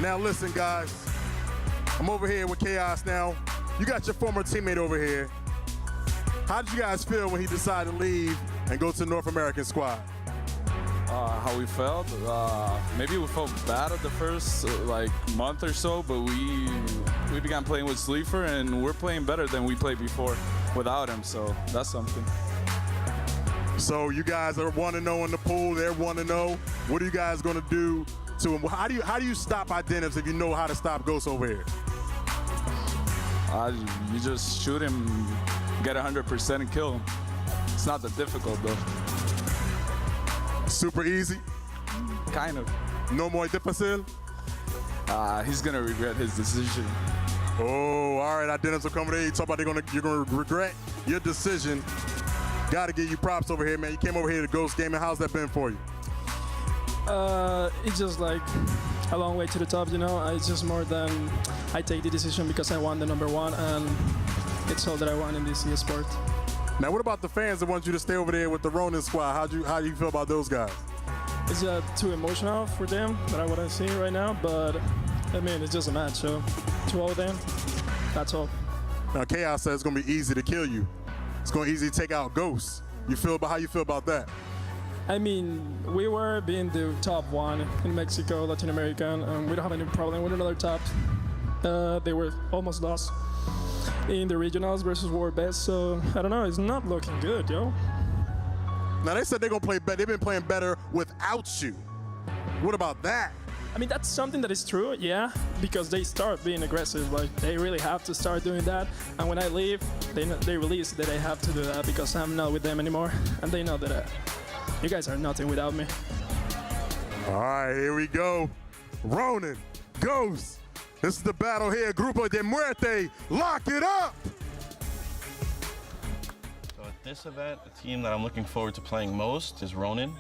Now listen, guys. I'm over here with Chaos now. You got your former teammate over here. How did you guys feel when he decided to leave and go to the North American squad? How we felt? Maybe we felt bad at the first month or so, but we began playing with Sleeper, and we're playing better than we played before without him. So that's something. So you guys are 1-0 in the pool. They're 1-0. What are you guys going to do to him? How do you stop Identives if you know how to stop Ghost over here? You just shoot him, get 100% and kill him. It's not that difficult though. Super easy? Kind of. No more difficile? He's gonna regret his decision. Oh, all right, Identities will come over there. You talk about you're gonna regret your decision. Gotta give you props over here, man. You came over here to Ghost Gaming. How's that been for you? It's just like a long way to the top, you know. It's just more than I take the decision because I want the #1, and it's all that I want in this e-sport. Now, what about the fans that want you to stay over there with the Ronin squad? How do you feel about those guys? It's too emotional for them that I want to see right now, but I mean, it's just a match, so to all of them, that's all. Now, Chaos says it's going to be easy to kill you. It's going to be easy to take out Ghosts. How you feel about that? I mean, we were being the top 1 in Mexico, Latin American, and we don't have any problem with another top. They were almost lost in the regionals versus World Best, so I don't know, it's not looking good, yo. Now they said they're gonna play better. They've been playing better without you. What about that? I mean, that's something that is true, yeah, because they start being aggressive. Like, they really have to start doing that. And when I leave, they release that I have to do that because I'm not with them anymore, and they know that you guys are nothing without me. All right, here we go. Ronin, Ghost. This is the battle here. Grupo de Muerte. Lock it up. So at this event, the team that I'm looking forward to playing most is Ronin,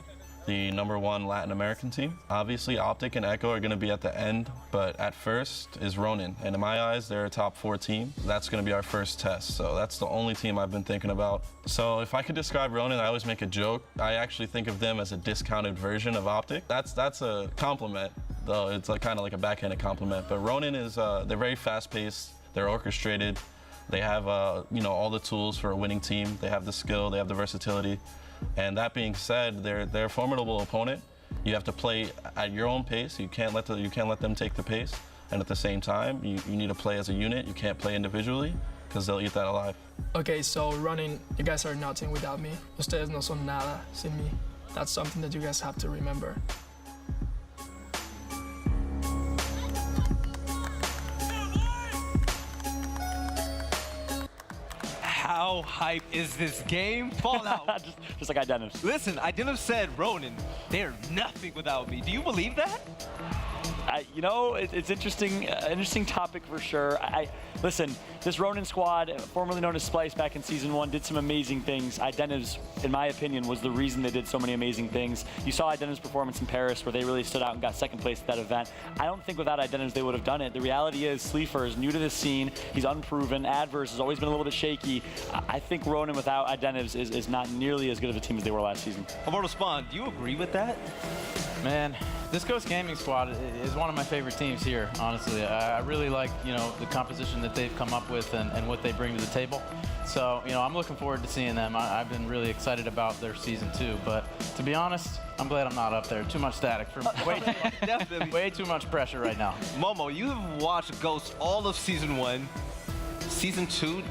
the #1 Latin American team. Obviously, Optic and Echo are going to be at the end, but at first is Ronin. And in my eyes, they're a top 4 team. That's going to be our first test. So that's the only team I've been thinking about. So if I could describe Ronin, I always make a joke. I actually think of them as a discounted version of Optic. That's a compliment, though it's kind of like a backhanded compliment. But Ronin is, they're very fast-paced. They're orchestrated. They have, all the tools for a winning team. They have the skill. They have the versatility. And that being said, they're a formidable opponent. You have to play at your own pace. You can't let them take the pace. And at the same time, you need to play as a unit. You can't play individually because they'll eat that alive. Okay, so Ronin, you guys are nothing without me. Ustedes no son nada sin mí. That's something that you guys have to remember. How hype is this game? Fallout. just like Identives. Listen, Identives said, Ronin, they're nothing without me. Do you believe that? It's interesting, interesting topic for sure. Listen, this Ronin squad, formerly known as Splice back in Season 1, did some amazing things. Identives, in my opinion, was the reason they did so many amazing things. You saw Identives' performance in Paris where they really stood out and got 2nd place at that event. I don't think without Identives they would have done it. The reality is Sleeper is new to this scene. He's unproven. Adverse has always been a little bit shaky. I think Ronin without Identives is not nearly as good of a team as they were last season. Roberto Spawn, do you agree with that? Man, this Ghost Gaming squad is one of my favorite teams here, honestly. I really like, the composition that they've come up with and what they bring to the table. So, I'm looking forward to seeing them. I've been really excited about their Season 2, but to be honest, I'm glad I'm not up there. Too much static for me. Definitely. Way too much pressure right now. Momo, you've watched Ghost all of Season 1. Season 2,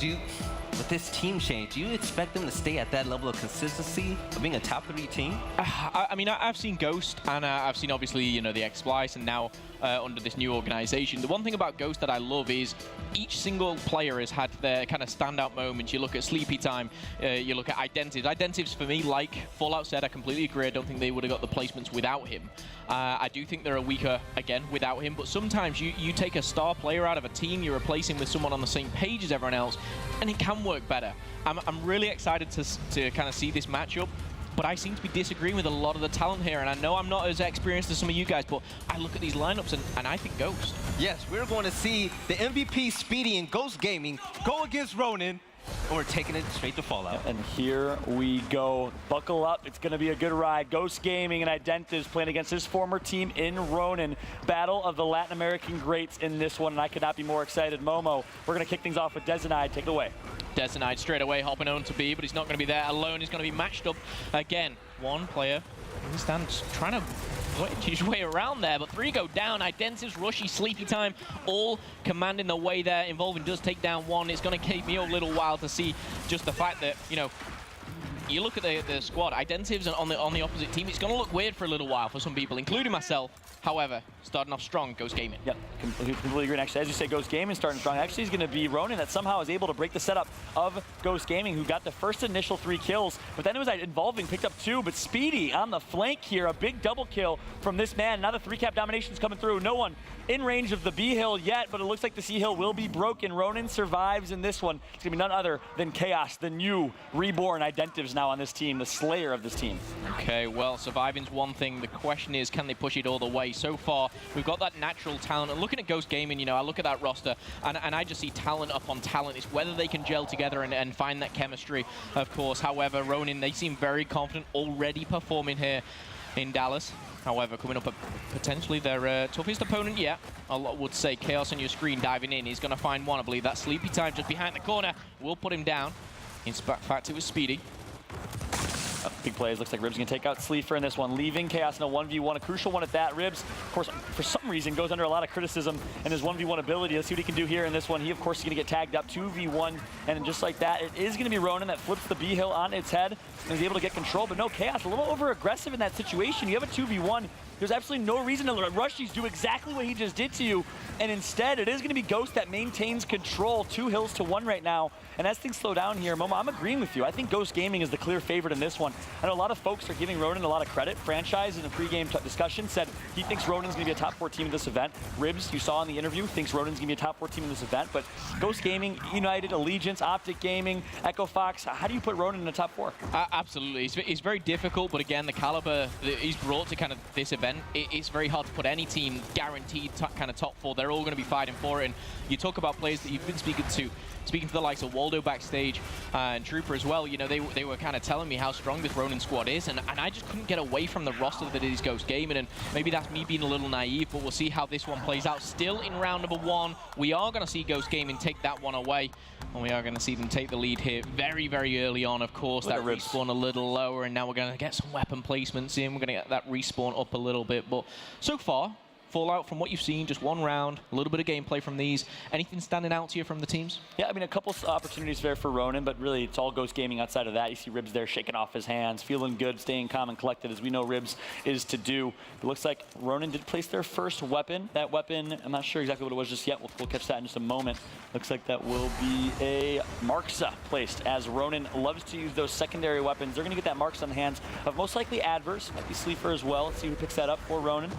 with this team change, do you expect them to stay at that level of consistency of being a top 3 team? I mean, I've seen Ghost, and I've seen obviously, the X-Splice, and now under this new organization. The one thing about Ghost that I love is each single player has had their kind of standout moments. You look at Sleepy Time, you look at Identities. Identities, for me, like Fallout said, I completely agree. I don't think they would have got the placements without him. I do think they're weaker, again, without him. But sometimes you take a star player out of a team, you replace him with someone on the same page as everyone else, and it can work better. I'm really excited to kind of see this matchup. But I seem to be disagreeing with a lot of the talent here, and I know I'm not as experienced as some of you guys, but I look at these lineups and I think Ghost. Yes, we're going to see the MVP Speedy and Ghost Gaming go against Ronin and we're taking it straight to Fallout. And here we go. Buckle up. It's going to be a good ride. Ghost Gaming and Identives playing against his former team in Ronin. Battle of the Latin American greats in this one, and I could not be more excited. Momo, we're going to kick things off with Dezenide. Take it away. Dezenide straight away hopping on to B, but he's not going to be there alone. He's going to be matched up again. One player stands trying to wedge his way around there, but 3 go down. Identives, Rushy, Sleepy Time, all commanding the way there. Involving does take down one. It's going to take me a little while to see just the fact that, you know, you look at the squad, Identives on the opposite team, it's going to look weird for a little while for some people, including myself. However, starting off strong, Ghost Gaming. Yep, completely agree. And actually, as you say, Ghost Gaming starting strong. Actually, he's going to be Ronin that somehow is able to break the setup of Ghost Gaming, who got the first initial 3 kills. But then it was Involving, picked up 2. But Speedy on the flank here, a big double kill from this man. Now the 3-cap domination's coming through. No one in range of the B hill yet, but it looks like the C hill will be broken. Ronin survives in this one. It's going to be none other than Chaos, the new reborn Identives now on this team, the slayer of this team. Okay, well, surviving's one thing. The question is, can they push it all the way? So far, we've got that natural talent. And looking at Ghost Gaming, you know, I look at that roster, and I just see talent upon talent. It's whether they can gel together and find that chemistry, of course. However, Ronin, they seem very confident, already performing here in Dallas. However, coming up potentially their toughest opponent yet. I would say Chaos on your screen diving in. He's going to find one, I believe. That Sleepy Time just behind the corner will put him down. In fact, it was Speedy. Big plays. Looks like Ribs going to take out Sleeper in this one, leaving Chaos in a 1v1, a crucial one at that. Ribs, of course, for some reason, goes under a lot of criticism in his 1v1 ability. Let's see what he can do here in this one. He, of course, is going to get tagged up 2v1, and just like that, it is going to be Ronin that flips the B hill on its head and is able to get control. But no, Chaos, a little over-aggressive in that situation. You have a 2v1. There's absolutely no reason to rush these, do exactly what he just did to you. And instead, it is going to be Ghost that maintains control. 2 hills to 1 right now. And as things slow down here, Momo, I'm agreeing with you. I think Ghost Gaming is the clear favorite in this one. I know a lot of folks are giving Ronin a lot of credit. Franchise in a pregame discussion said he thinks Ronin's going to be a top 4 team in this event. Ribs, you saw in the interview, thinks Ronin's going to be a top 4 team in this event. But Ghost Gaming, United, Allegiance, Optic Gaming, Echo Fox, how do you put Ronin in the top 4? Absolutely. It's very difficult, but again, the caliber that he's brought to kind of this event, it's very hard to put any team guaranteed kind of top 4. They're all going to be fighting for it. And you talk about players that you've been speaking to the likes of Waldo backstage and Trooper as well. You know, they were kind of telling me how strong this Ronin squad is, and I just couldn't get away from the roster that is Ghost Gaming, and maybe that's me being a little naive, but we'll see how this one plays out. Still in round number 1, we are going to see Ghost Gaming take that one away, and we are going to see them take the lead here very, very early on, of course. That respawn a little lower, and now we're going to get some weapon placements in. We're going to get that respawn up a little bit, but so far, Fallout, from what you've seen, just 1 round, a little bit of gameplay from these. Anything standing out to you from the teams? Yeah, I mean, a couple opportunities there for Ronin, but really it's all Ghost Gaming outside of that. You see Ribs there shaking off his hands, feeling good, staying calm and collected, as we know Ribs is to do. It looks like Ronin did place their first weapon. That weapon, I'm not sure exactly what it was just yet. We'll catch that in just a moment. Looks like that will be a Marksa placed, as Ronin loves to use those secondary weapons. They're going to get that Marksa in the hands of most likely Adverse, might be Sleeper as well. Let's see who picks that up for Ronin.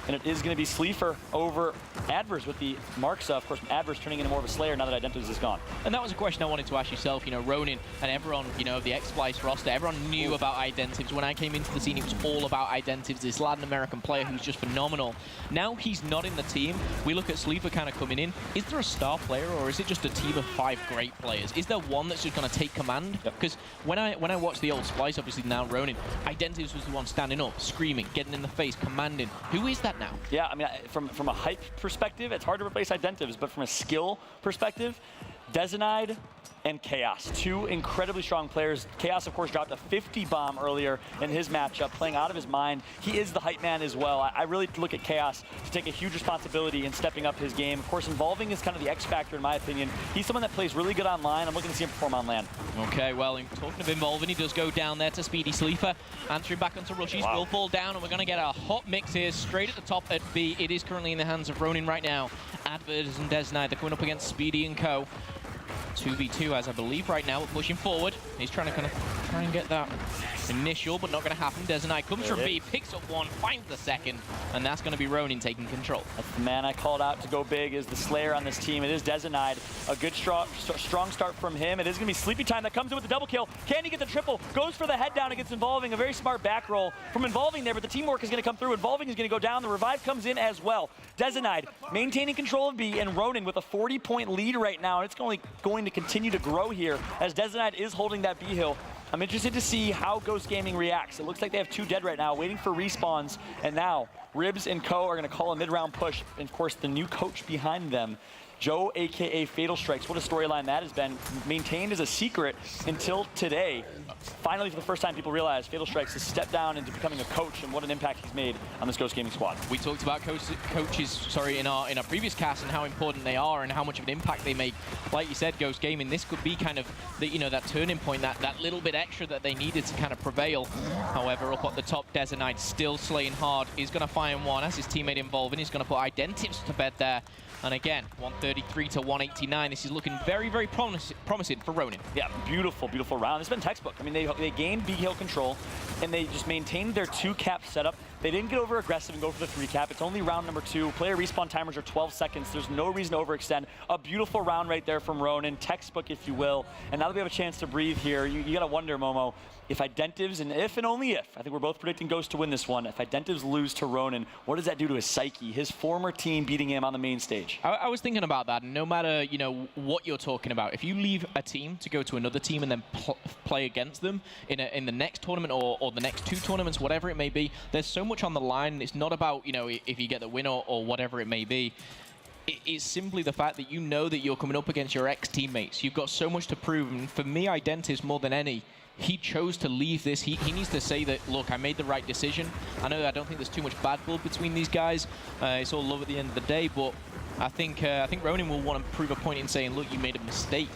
And it is going to be Sleeper over Adverse with the Marksa. Of course, Adverse turning into more of a Slayer now that Identives is gone. And that was a question I wanted to ask yourself. You know, Ronin and everyone, you know, the X-Splice roster, everyone knew about Identives. When I came into the scene, it was all about Identives, this Latin American player who's just phenomenal. Now he's not in the team. We look at Sleeper kind of coming in. Is there a star player, or is it just a team of 5 great players? Is there one that's just going to take command? Because when I watched the old Splice, obviously now Ronin, Identives was the one standing up, screaming, getting in the face, commanding. Who is that now? Yeah, I mean, from a hype perspective, it's hard to replace Identives, but from a skill perspective, Dezenide and Chaos, 2 incredibly strong players. Chaos, of course, dropped a 50 bomb earlier in his matchup, playing out of his mind. He is the hype man as well. I really look at Chaos to take a huge responsibility in stepping up his game. Of course, Involving is kind of the X factor, in my opinion. He's someone that plays really good online. I'm looking to see him perform on land. Okay, well, talking of Involving, he does go down there to Speedy Sleeper. Answering back onto Rushies, will fall down, and we're going to get a hot mix here straight at the top at B. It is currently in the hands of Ronin right now. Adverse and Dezenide, they're coming up against Speedy and Co. 2v2, as I believe right now, we're pushing forward. He's trying to kind of try and get that initial, but not going to happen. Desonide comes from B, picks up one, finds the second, and that's going to be Ronin taking control. That's the man I called out to go big, is the Slayer on this team. It is Desonide. A good strong start from him. It is going to be Sleepy Time that comes in with the double kill. Can he get the triple? Goes for the head down against Involving. A very smart back roll from Involving there, but the teamwork is going to come through. Involving is going to go down. The revive comes in as well. Desonide maintaining control of B, and Ronin with a 40-point lead right now. And it's only going to continue to grow here as Desonide is holding that B hill. I'm interested to see how Ghost Gaming reacts. It looks like they have 2 dead right now, waiting for respawns. And now, Ribs and Co are going to call a mid-round push. And of course, the new coach behind them, Joe, aka Fatal Strikes. What a storyline that has been, maintained as a secret until today. Finally, for the first time, people realize Fatal Strikes has stepped down into becoming a coach, and what an impact he's made on this Ghost Gaming squad. We talked about coaches, in our previous cast, and how important they are and how much of an impact they make. Like you said, Ghost Gaming, this could be kind of the, that turning point, that little bit extra that they needed to kind of prevail. However, up at the top, Desonide still slaying hard. He's going to find one as his teammate Involving. He's going to put Identives to bed there. And again, 133 to 189. This is looking very, very promising for Ronin. Yeah, beautiful, beautiful round. It's been textbook. I mean, they gained B hill control, and they just maintained their 2-cap setup. They didn't get over aggressive and go for the 3-cap. It's only round number 2. Player respawn timers are 12 seconds. There's no reason to overextend. A beautiful round right there from Ronin, textbook if you will. And now that we have a chance to breathe here, you gotta wonder, Momo, if Identives, and if and only if, I think we're both predicting Ghost to win this one, if Identives lose to Ronin, what does that do to his psyche? His former team beating him on the main stage. I was thinking about that, and no matter, what you're talking about, if you leave a team to go to another team and then play against them in the next tournament or the next 2 tournaments, whatever it may be, there's so much on the line. It's not about, if you get the win or whatever it may be. It's simply the fact that that you're coming up against your ex-teammates. You've got so much to prove, and for me, Identities more than any, he chose to leave this. He needs to say that, look, I made the right decision. I don't think there's too much bad blood between these guys. It's all love at the end of the day, but I think Ronin will want to prove a point in saying, look, you made a mistake.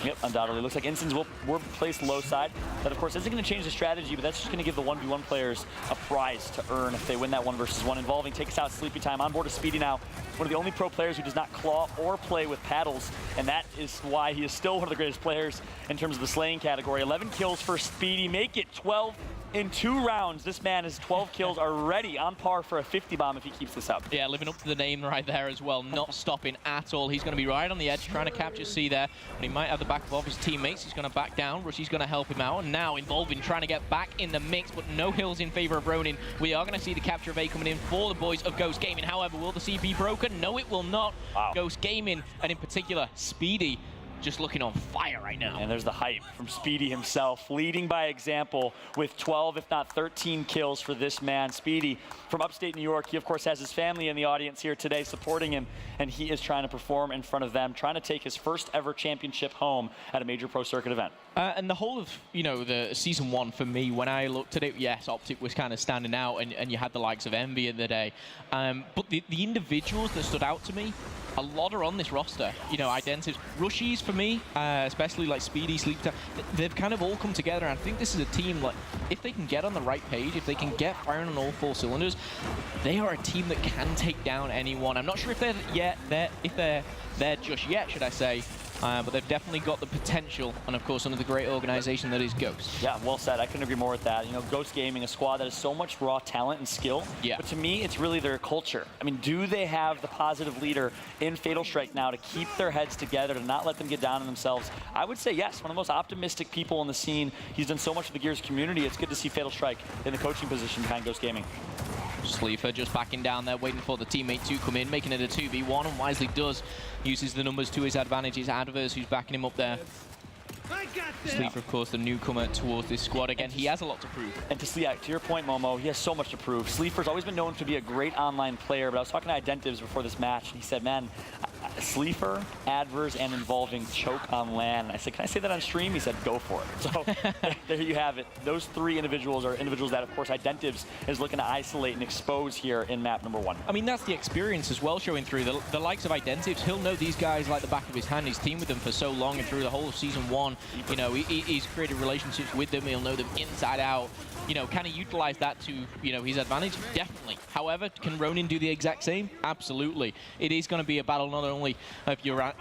Yep, undoubtedly. Looks like Instants were placed low side. That, of course, isn't going to change the strategy, but that's just going to give the 1v1 players a prize to earn if they win that 1 versus 1. Involving takes out Sleepy Time. On board is Speedy now. One of the only pro players who does not claw or play with paddles, and that is why he is still one of the greatest players in terms of the slaying category. 11 kills for Speedy. Make it 12 in 2 rounds. This man has 12 kills already, on par for a 50 bomb if he keeps this up. Yeah, living up to the name right there as well, not stopping at all. He's going to be right on the edge, trying to capture C there, but he might have the back of his teammates. He's going to back down. Rushy's going to help him out, and now Involving trying to get back in the mix, but no hills in favor of Ronin. We are going to see the capture of A coming in for the boys of Ghost Gaming. However, will the C be broken? No, it will not. Wow. Ghost Gaming, and in particular, Speedy, just looking on fire right now. And there's the hype from Speedy himself, leading by example with 12, if not 13 kills for this man. Speedy from upstate New York. He, of course, has his family in the audience here today supporting him, and he is trying to perform in front of them, trying to take his first ever championship home at a major pro circuit event. And the whole of, the season 1 for me, when I looked at it, yes, Optic was kind of standing out, and you had the likes of Envy in the day. But the individuals that stood out to me, a lot are on this roster. Identities, Rushies for me, especially like Speedy, Sleep Time, they've kind of all come together. And I think this is a team, like, if they can get on the right page, if they can get firing on all 4 cylinders, they are a team that can take down anyone. I'm not sure if they're there just yet, should I say. But they've definitely got the potential, and of course under the great organization that is Ghost. Yeah, well said. I couldn't agree more with that. Ghost Gaming, a squad that has so much raw talent and skill. Yeah. But to me, it's really their culture. I mean, do they have the positive leader in Fatal Strike now to keep their heads together, to not let them get down on themselves? I would say yes. One of the most optimistic people in the scene. He's done so much for the Gears community. It's good to see Fatal Strike in the coaching position behind Ghost Gaming. Sleeper just backing down there, waiting for the teammate to come in, making it a 2v1, and wisely does. Uses the numbers to his advantage. His adverse who's backing him up there. Sleeper, of course, the newcomer towards this squad. Again, he has a lot to prove. And to your point, Momo, he has so much to prove. Sleeper's always been known to be a great online player, but I was talking to Identives before this match, and he said, man, Sleeper, Adverse, and Involving choke on LAN. And I said, can I say that on stream? He said, go for it. So there you have it. Those 3 individuals are individuals that, of course, Identives is looking to isolate and expose here in map number 1. I mean, that's the experience as well showing through. The likes of Identives, he'll know these guys like the back of his hand. He's teamed with them for so long, and through the whole of season 1, he's created relationships with them. He'll know them inside out. you know, can he utilize that to, you know, his advantage? Definitely. However, can Ronin do the exact same? Absolutely. It is going to be a battle not only of your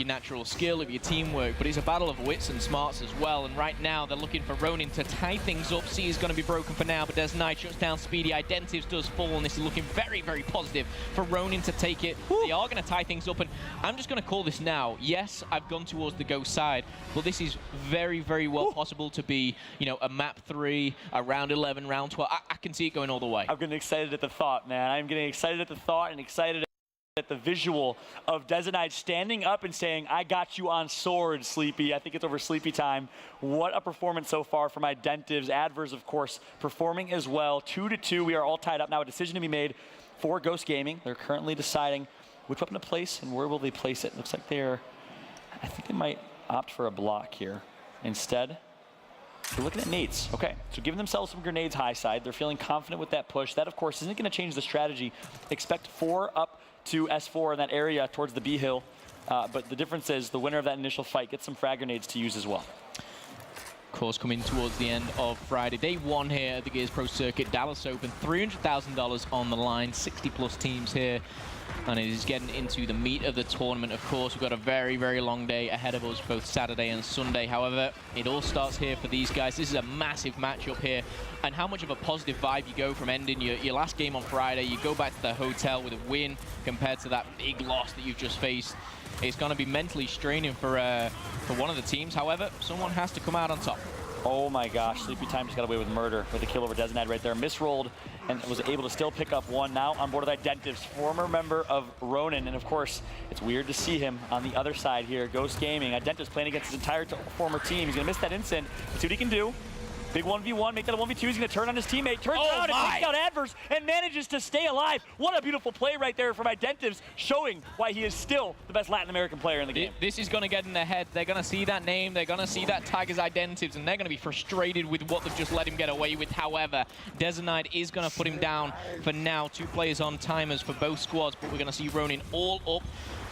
natural skill, of your teamwork, but it's a battle of wits and smarts as well. And right now, they're looking for Ronin to tie things up. C is going to be broken for now, but Des Knight shuts down Speedy. Identives does fall, and this is looking very, very positive for Ronin to take it. Woo. They are going to tie things up, and I'm just going to call this now. Yes, I've gone towards the Ghost side, but this is very, very well possible to be, you know, a map 3, a round 11, round 12. I can see it going all the way. I'm getting excited at the thought, man. I'm getting excited at the thought and excited at the visual of Des Knight standing up and saying, I got you on sword, Sleepy. I think it's over Sleepy time. What a performance so far from Identives. Adverse, of course, performing as well. 2-2. We are all tied up now. A decision to be made for Ghost Gaming. They're currently deciding which weapon to place and where will they place it. Looks like I think they might opt for a block here. Instead, they're looking at nades. Okay, so giving themselves some grenades high side. They're feeling confident with that push. That, of course, isn't going to change the strategy. Expect 4 up to S4 in that area towards the B hill. But the difference is the winner of that initial fight gets some frag grenades to use as well. Of course, coming towards the end of Friday, day 1 here at the Gears Pro Circuit, Dallas Open, $300,000 on the line, 60+ teams here. And it is getting into the meat of the tournament. Of course, we've got a very, very long day ahead of us, both Saturday and Sunday. However, it all starts here for these guys. This is a massive matchup here. And how much of a positive vibe you go from ending your last game on Friday, you go back to the hotel with a win compared to that big loss that you've just faced. It's going to be mentally straining for one of the teams. However, someone has to come out on top. Oh my gosh, Sleepy Time just got away with murder with a kill over Des Knight right there. Misrolled and was able to still pick up 1. Now on board with Identives, former member of Ronin. And of course, it's weird to see him on the other side here. Ghost Gaming, Identives playing against his entire former team. He's gonna miss that instant. Let's see what he can do. Big 1v1, make that a 1v2. He's gonna turn on his teammate, turns around and takes out Adverse and manages to stay alive. What a beautiful play right there from Identives, showing why he is still the best Latin American player in the game. This is gonna get in their head. They're gonna see that name, they're gonna see that tag as Identives, and they're gonna be frustrated with what they've just let him get away with. However, Des Knight is gonna put him down for now. 2 players on timers for both squads, but we're gonna see Ronin all up.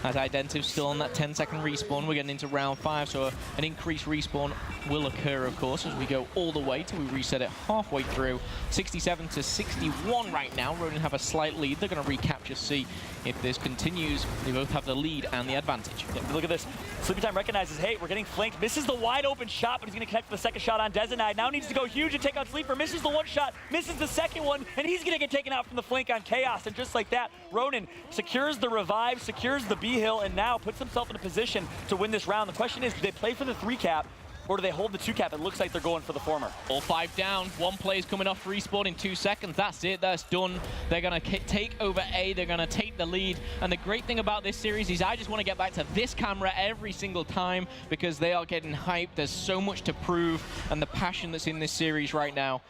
As Identives still on that 10-second respawn. We're getting into round 5, so an increased respawn will occur, of course, as we go all the way till we reset it halfway through. 67 to 61 right now. Ronin have a slight lead. They're going to recapture C. If this continues, they both have the lead and the advantage. Yeah, look at this. Sleepy Time recognizes, hey, we're getting flanked. Misses the wide open shot, but he's going to connect for the second shot on Des Knight. Now needs to go huge and take out Sleeper. Misses the 1 shot, misses the second one, and he's going to get taken out from the flank on Chaos. And just like that, Ronin secures the revive, secures the B hill, and now puts himself in a position to win this round. The question is, do they play for the 3 cap? Or do they hold the 2 cap? It looks like they're going for the former. All 5 down. 1 play's coming off respawn in 2 seconds. That's it. That's done. They're going to take over A. They're going to take the lead. And the great thing about this series is I just want to get back to this camera every single time because they are getting hyped. There's so much to prove. And the passion that's in this series right now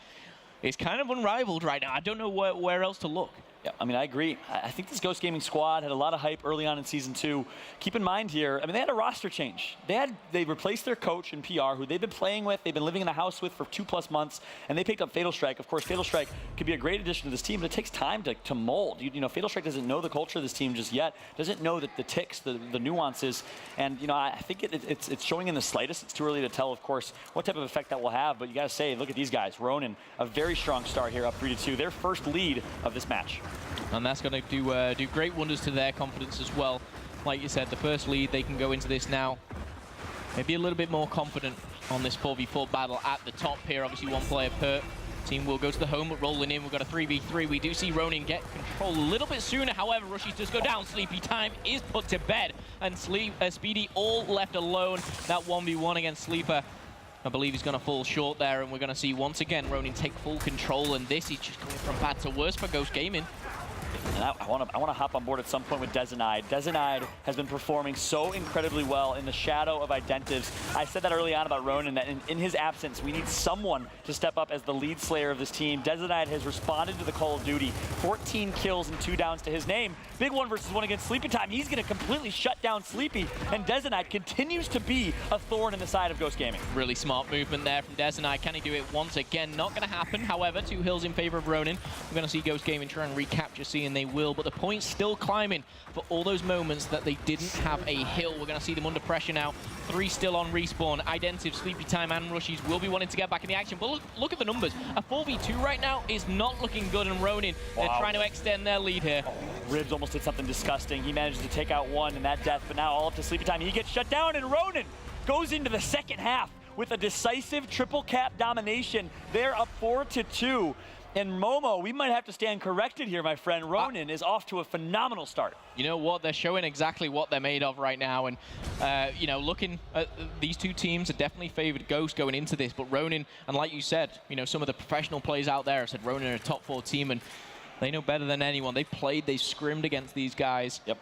is kind of unrivaled right now. I don't know where else to look. Yeah, I mean, I agree. I think this Ghost Gaming squad had a lot of hype early on in Season 2. Keep in mind here, I mean, they had a roster change. They replaced their coach in PR, who they've been playing with, they've been living in the house with for 2+ months, and they picked up Fatal Strike. Of course, Fatal Strike could be a great addition to this team, but it takes time to mold. You know, Fatal Strike doesn't know the culture of this team just yet, doesn't know the ticks, the nuances, and, you know, I think it's showing in the slightest. It's too early to tell, of course, what type of effect that will have, but you gotta say, look at these guys. Ronin, a very strong start here, up 3-2, their first lead of this match. And that's going to do great wonders to their confidence as well. Like you said, the first lead, they can go into this now maybe a little bit more confident on this 4v4 battle at the top here. Obviously, 1 player per team will go to the home, but rolling in, we've got a 3v3. We do see Ronin get control a little bit sooner. However, Rushies does go down. Sleepy Time is put to bed, and Speedy all left alone. That 1v1 against Sleeper, I believe he's going to fall short there, and we're going to see once again Ronin take full control, and this is just going from bad to worse for Ghost Gaming. And I want to hop on board at some point with Des Knight. Des Knight has been performing so incredibly well in the shadow of Identives. I said that early on about Ronin, that in his absence, we need someone to step up as the lead slayer of this team. Des Knight has responded to the call of duty. 14 kills and 2 downs to his name. Big 1v1 against Sleepy Time. He's going to completely shut down Sleepy. And Des Knight continues to be a thorn in the side of Ghost Gaming. Really smart movement there from Des Knight. Can he do it once again? Not going to happen. However, 2 hills in favor of Ronin. We're going to see Ghost Gaming try and recapture C in they will, but the point's still climbing for all those moments that they didn't have a hill. We're going to see them under pressure now. 3 still on respawn. Identiv, Sleepy Time, and Rushies will be wanting to get back in the action, but look at the numbers. A 4v2 right now is not looking good, and Ronin, they're trying to extend their lead here. Ribs almost did something disgusting. He manages to take out one in that death, but now all up to Sleepy Time. He gets shut down, and Ronin goes into the second half with a decisive triple cap domination. They're up 4-2. And Momo, we might have to stand corrected here, my friend. Ronin is off to a phenomenal start. You know what? They're showing exactly what they're made of right now. And, you know, looking at these two teams are definitely favored Ghost going into this. But Ronin, and like you said, you know, some of the professional players out there have said Ronin are a top 4 team, and they know better than anyone. They've played, they've scrimmed against these guys. Yep.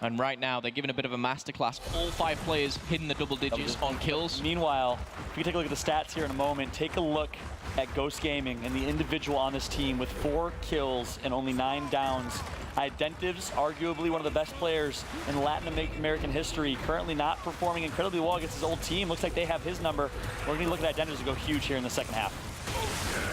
And right now, they're giving a bit of a masterclass. All 5 players hitting the double digits on kills. Meanwhile, if you take a look at the stats here in a moment, take a look at Ghost Gaming and the individual on this team with 4 kills and only 9 downs. Identiv's arguably one of the best players in Latin American history, currently not performing incredibly well against his old team. Looks like they have his number. We're going to look at Identiv's to go huge here in the second half.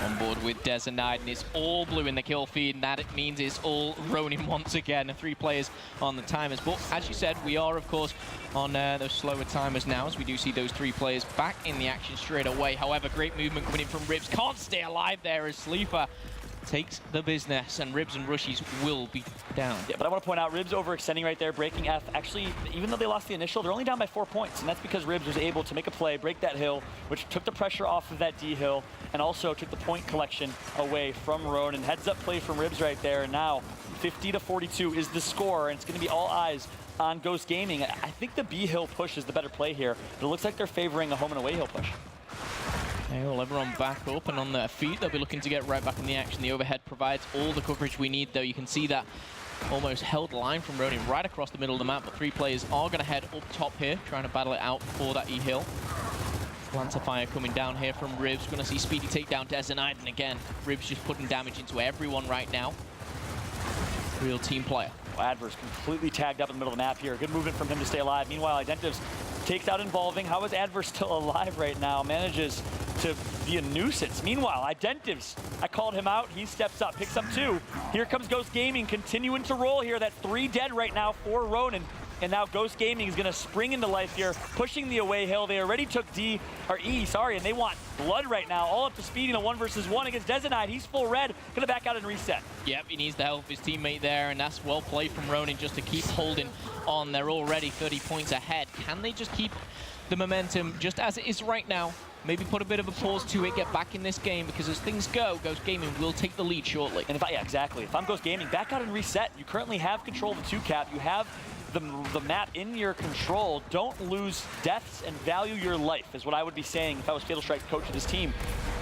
On board with Dezenide, and it's all blue in the kill feed, and that it means it's all Ronin once again. 3 players on the timers. But as you said, we are, of course, on those slower timers now, as we do see those 3 players back in the action straight away. However, great movement coming in from Ribs. Can't stay alive there as Sleeper takes the business, and Ribs and Rushies will be down. Yeah, but I want to point out, Ribs overextending right there, breaking F. Actually, even though they lost the initial, they're only down by 4 points, and that's because Ribs was able to make a play, break that hill, which took the pressure off of that D hill, and also took the point collection away from Ronin. Heads up play from Ribs right there, and now 50-42 is the score, and it's going to be all eyes on Ghost Gaming. I think the B hill push is the better play here, but it looks like they're favoring a home and away hill push. Okay, well, everyone back up and on their feet. They'll be looking to get right back in the action. The overhead provides all the coverage we need, though. You can see that almost held line from Ronin right across the middle of the map, but 3 players are going to head up top here, trying to battle it out for that E-hill. Lancer fire coming down here from Ribs. Going to see Speedy take down Dezenide, and again, Ribs just putting damage into everyone right now. Real team player. Well, Adverse completely tagged up in the middle of the map here. Good movement from him to stay alive. Meanwhile, Identiv's takes out Involving. How is Adverse still alive right now? Manages to be a nuisance. Meanwhile, Identiv's, I called him out. He steps up, picks up 2. Here comes Ghost Gaming continuing to roll here. That's 3 dead right now for Ronin. And now Ghost Gaming is going to spring into life here, pushing the away hill. They already took E, and they want blood right now. All up to speed in a 1 versus 1 against Dezenide. He's full red, going to back out and reset. Yep, he needs the help of his teammate there, and that's well played from Ronin just to keep holding on. They're already 30 points ahead. Can they just keep the momentum just as it is right now? Maybe put a bit of a pause to it, get back in this game, because as things go, Ghost Gaming will take the lead shortly. And yeah, exactly. If I'm Ghost Gaming, back out and reset. You currently have control of the 2 cap. You have the map in your control. Don't lose deaths and value your life, is what I would be saying if I was Fatal Strike's coach of this team.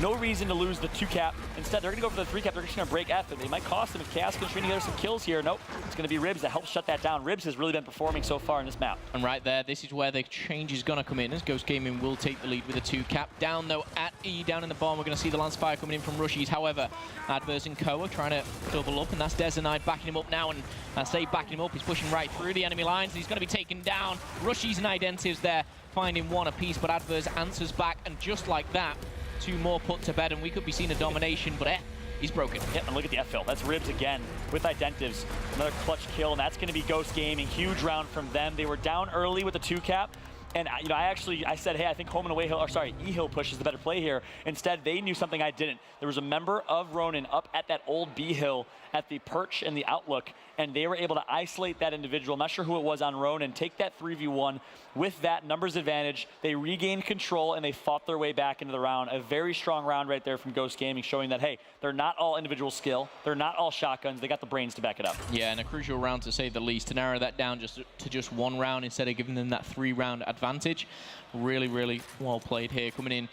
No reason to lose the 2 cap. Instead, they're going to go for the 3 cap. They're just going to break F, and they might cost them if Chaos can string together some kills here. Nope, it's going to be Ribs that helps shut that down. Ribs has really been performing so far in this map. And right there, this is where the change is going to come in, as Ghost Gaming will take the lead with a 2 cap. Down, though, at E, down in the bomb, we're going to see the Lance Fire coming in from Rushies. However, Adverse and Koa trying to double up, and that's Dezenide backing him up now. And I say backing him up, he's pushing right through the enemy lines. He's going to be taken down. Rushies and Identivs there, finding 1 apiece, but Adverse answers back, and just like that, 2 more put to bed, and we could be seeing a domination, but he's broken. Yep, and look at the F-fill. That's Ribs again with Identivs. Another clutch kill, and that's going to be Ghost Gaming. Huge round from them. They were down early with the 2 cap. And you know, I said, hey, I think home and away hill, or sorry, E-hill push is the better play here. Instead, they knew something I didn't. There was a member of Ronin up at that old B-hill at the perch and the outlook, and they were able to isolate that individual. I'm not sure who it was on Ronin. Take that 3v1 with that numbers advantage. They regained control, and they fought their way back into the round. A very strong round right there from Ghost Gaming, showing that, hey, they're not all individual skill. They're not all shotguns. They got the brains to back it up. Yeah, and a crucial round to say the least. To narrow that down to just 1 round instead of giving them that 3-round advantage. Really, really well played here. Coming in,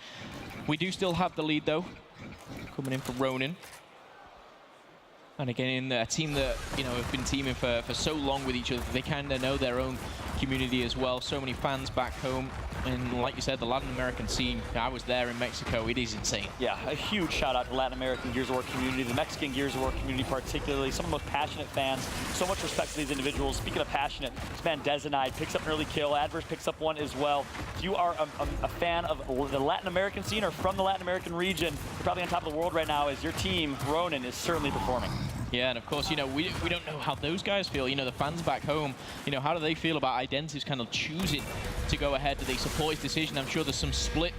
we do still have the lead, though. Coming in for Ronin. And again, in a team that, you know, have been teaming for so long with each other, they kind of know their own community as well. So many fans back home. And like you said, the Latin American scene, I was there in Mexico, it is insane. Yeah, a huge shout out to the Latin American Gears of War community, the Mexican Gears of War community particularly, some of the most passionate fans. So much respect to these individuals. Speaking of passionate, this man Dezenide picks up an early kill, Adverse picks up 1 as well. If you are a fan of the Latin American scene or from the Latin American region, you're probably on top of the world right now, as your team, Ronin, is certainly performing. Yeah, and of course, you know, we don't know how those guys feel. You know, the fans back home, you know, how do they feel about Identity's kind of choosing to go ahead? Do they support his decision? I'm sure there's some split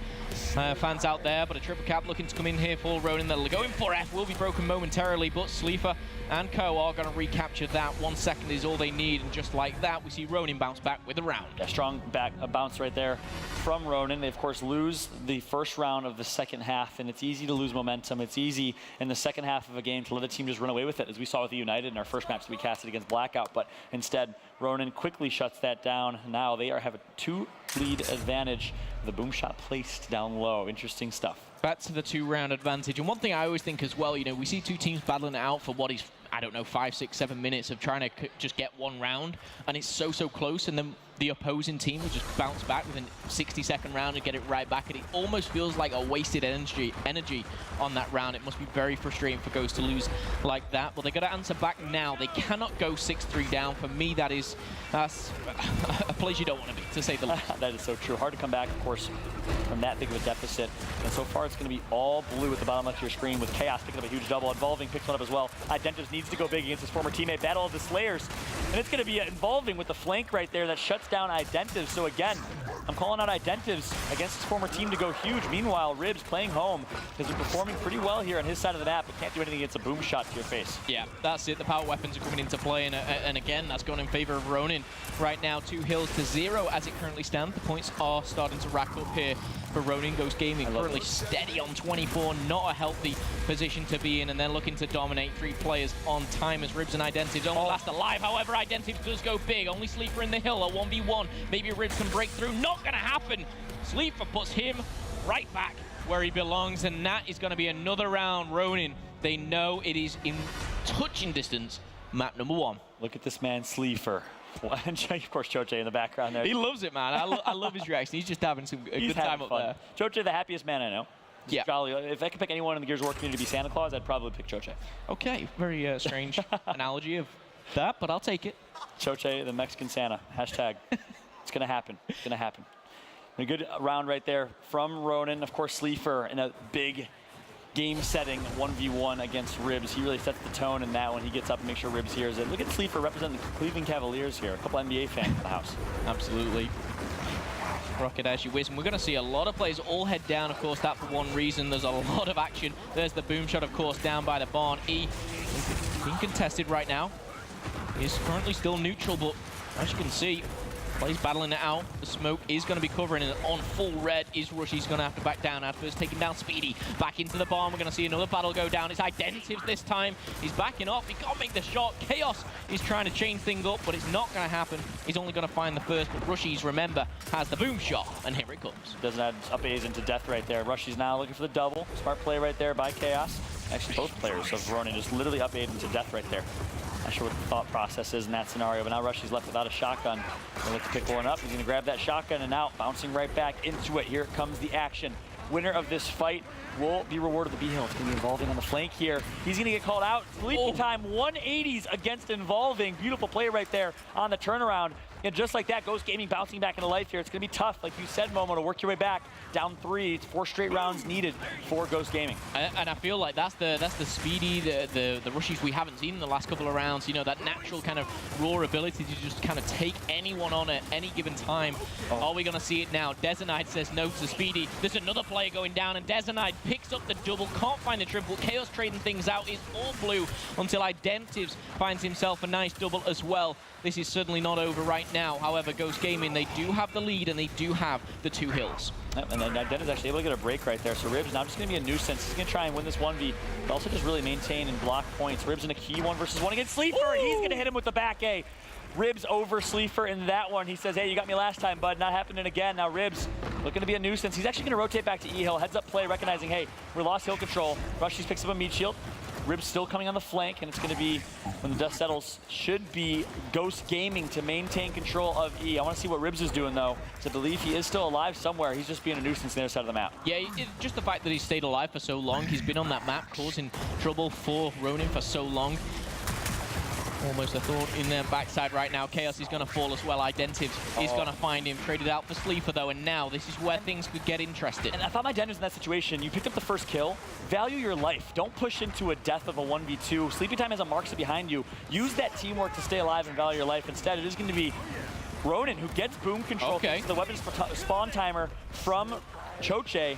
fans out there, but a triple cap looking to come in here for Ronin. They're going for F, will be broken momentarily, but Sleeper and Co are going to recapture that. 1 second is all they need, and just like that, we see Ronin bounce back with a round. A strong bounce right there from Ronin. They, of course, lose the first round of the second half, and it's easy to lose momentum. It's easy in the second half of a game to let a team just run away with it, as we saw with the United in our first match that we casted against Blackout, but instead, Ronin quickly shuts that down. Now they have a 2-lead advantage. The boom shot placed down low. Interesting stuff. Back to the 2-round advantage. And one thing I always think as well, you know, we see two teams battling it out for what is, I don't know, 5, 6, 7 minutes of trying to just get one round, and it's so close, and then the opposing team will just bounce back within 60-second round and get it right back, and it almost feels like a wasted energy on that round. It must be very frustrating for Ghost to lose like that, but they got to answer back now. They cannot go 6-3 down. For me, that's a place you don't want to be, to say the least. That is so true. Hard to come back, of course, from that big of a deficit. And so far, it's going to be all blue at the bottom left of your screen, with Chaos picking up a huge double. Involving picks one up as well. Identity needs to go big against his former teammate. Battle of the Slayers. And it's going to be Involving with the flank right there that shuts down Identity. So again, I'm calling out Identity against his former team to go huge. Meanwhile, Ribs playing home has been performing pretty well here on his side of the map, but can't do anything against a boom shot to your face. Yeah, that's it. The power weapons are coming into play, and again, that's gone in favor of Ronin. Right now, 2 hills to 0 as it currently stands. The points are starting to rack up here for Ronin. Ghost Gaming currently steady on 24, not a healthy position to be in, and they're looking to dominate 3 players on time as Ribs and Identity only last alive. However, Identity does go big. Only Sleeper in the hill, a 1v1. Maybe Ribs can break through. Not going to happen. Sleeper puts him right back where he belongs, and that is going to be another round. Ronin, they know it is in touching distance. Map number 1. Look at this man, Sleeper. Of course, Choche in the background there. He loves it, man. I love his reaction. He's just having a good time up there. Choche, the happiest man I know. Yeah. Jolly. If I could pick anyone in the Gears of War community to be Santa Claus, I'd probably pick Choche. Okay, very strange analogy of that, but I'll take it. Choche, the Mexican Santa. Hashtag. It's going to happen. It's going to happen. A good round right there from Ronin. Of course, Sleeper in a big game setting 1v1 against Ribs. He really sets the tone in that when he gets up and makes sure Ribs hears it. Look at Sleeper representing the Cleveland Cavaliers here. A couple NBA fans in the house. Absolutely. Rocket as you whiz. And we're going to see a lot of players all head down, of course, that for one reason. There's a lot of action. There's the boom shot, of course, down by the barn. E being contested right now. He's currently still neutral, but as you can see, he's battling it out. The smoke is going to be covering, and on full red is Rush. He's going to have to back down. Adverse taking down Speedy. Back into the barn. We're going to see another battle go down. It's Identities this time. He's backing off. He can't make the shot. Chaos is trying to chain things up, but it's not going to happen. He's only going to find the first, but Rushies, remember, has the boom shot, and here it comes. Doesn't add up A's into death right there. Rushies now looking for the double. Smart play right there by Chaos. Actually, both players of Ronin just literally up A's into death right there. Not sure what the thought process is in that scenario, but now Rushy's left without a shotgun. He'll look to pick one up. He's going to grab that shotgun, and now bouncing right back into it. Here comes the action. Winner of this fight will be rewarded the B-Hill. It's going to be Involving on the flank here. He's going to get called out. Sleepy time, 180s against Involving. Beautiful play right there on the turnaround. And just like that, Ghost Gaming bouncing back into life here. It's going to be tough, like you said, Momo, to work your way back. Down 3, it's 4 straight rounds needed for Ghost Gaming. And I feel like that's the speedy, the rushes we haven't seen in the last couple of rounds. You know, that natural kind of raw ability to just kind of take anyone on at any given time. Are we going to see it now? Desanide says no to Speedy. There's another player going down, and Desanide picks up the double, can't find the triple. Chaos trading things out is all blue until Identives finds himself a nice double as well. This is certainly not over right now. However, Ghost Gaming, they do have the lead, and they do have the 2 hills. Yep, and then Identity's actually able to get a break right there. So Ribs now just going to be a nuisance. He's going to try and win this 1v, but also just really maintain and block points. Ribs in a key 1v1 against Sleeper, and he's going to hit him with the back A. Ribs over Sleeper in that one. He says, hey, you got me last time, bud. Not happening again. Now Ribs looking to be a nuisance. He's actually going to rotate back to E-Hill. Heads up play, recognizing, hey, we lost hill control. Rushies picks up a meat shield. Ribs still coming on the flank, and it's going to be, when the dust settles, should be Ghost Gaming to maintain control of E. I want to see what Ribs is doing, though. To believe he is still alive somewhere. He's just being a nuisance on the other side of the map. Yeah, just the fact that he's stayed alive for so long. He's been on that map causing trouble for Ronin for so long. Almost a thought in their backside right now. Chaos is going to fall as well. Identives is going to find him. Traded out for Sleeper, though, and now this is where things could get interesting. And if I'm Identives in that situation, you picked up the first kill, value your life. Don't push into a death of a 1v2. Sleepy Time has a Marksa behind you. Use that teamwork to stay alive and value your life. Instead, it is going to be Ronin who gets boom control. Okay. The weapon spawn timer from Choche.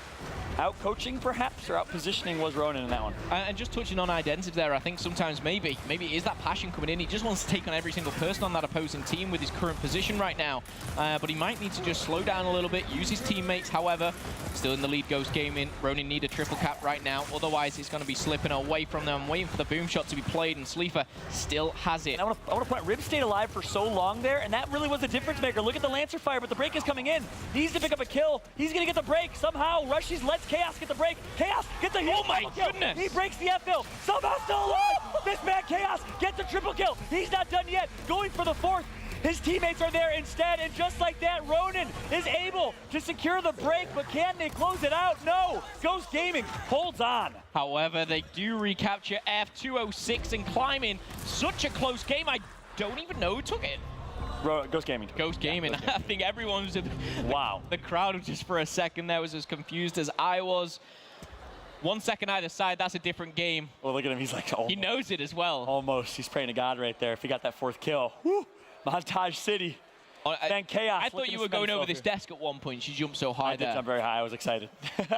Out coaching perhaps, or out positioning was Ronin in that one. And just touching on Identities there, I think sometimes maybe it is that passion coming in. He just wants to take on every single person on that opposing team with his current position right now. But he might need to just slow down a little bit, use his teammates. However, still in the lead, Ghost Gaming. Ronin need a triple cap right now. Otherwise, it's going to be slipping away from them. I'm waiting for the boom shot to be played, and Sleeper still has it. I want to point, Rib stayed alive for so long there, and that really was the difference maker. Look at the Lancer fire, but the break is coming in. Needs to pick up a kill. He's going to get the break somehow. Rushes, lets Chaos get the break. Chaos gets the huge my kill. goodness. He breaks the FL. Somehow still alive. This man Chaos gets the triple kill. He's not done yet. Going for the fourth. His teammates are there instead, and just like that, Ronin is able to secure the break, but can they close it out? No. Ghost Gaming holds on. However, they do recapture F206 and climb in. Such a close game. I don't even know who took it. Ghost Gaming. Ghost Gaming. I think everyone was... Wow. The crowd just for a second there was as confused as I was. 1 second either side, that's a different game. Well, look at him. He's like, almost. He knows it as well. Almost. He's praying to God right there if he got that fourth kill. Woo! Montage City. Then Chaos. I thought you were going over this desk at one point. She jumped so high I did jump very high. I was excited.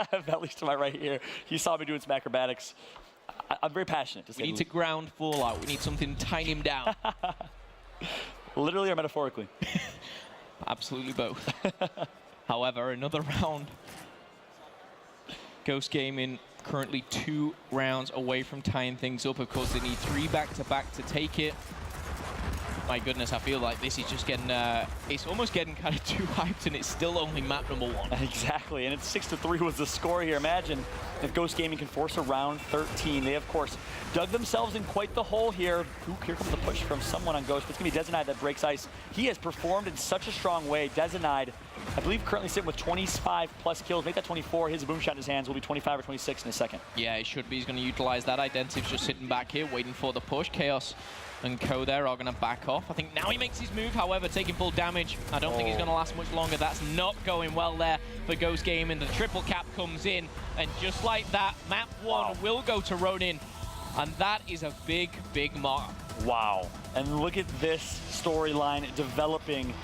At least to my right here. He saw me doing some acrobatics. I'm very passionate. We need to ground Fallout. We need something to tie him down. Literally or metaphorically? Absolutely both. However, another round. Ghost Gaming currently 2 rounds away from tying things up. Of course, they need 3 back-to-back to take it. My goodness, I feel like this is just getting, it's almost getting kind of too hyped, and it's still only map number 1. Exactly, and it's 6-3 was the score here. Imagine if Ghost Gaming can force a round 13. They, of course, dug themselves in quite the hole here. Ooh, here comes the push from someone on Ghost, but it's going to be Dezenide that breaks ice. He has performed in such a strong way. Dezenide, I believe, currently sitting with 25+ kills. Make that 24. His boom shot in his hands will be 25 or 26 in a second. Yeah, it should be. He's going to utilize that. Identity's just sitting back here, waiting for the push. Chaos and Co there are going to back off. I think now he makes his move, however, taking full damage. I don't think he's going to last much longer. That's not going well there for Ghost Gaming. The triple cap comes in, and just like that, map 1 will go to Ronin, and that is a big, big mark. Wow. And look at this storyline developing.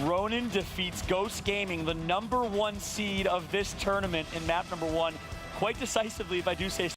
Ronin defeats Ghost Gaming, the #1 seed of this tournament in map number 1, quite decisively, if I do say so.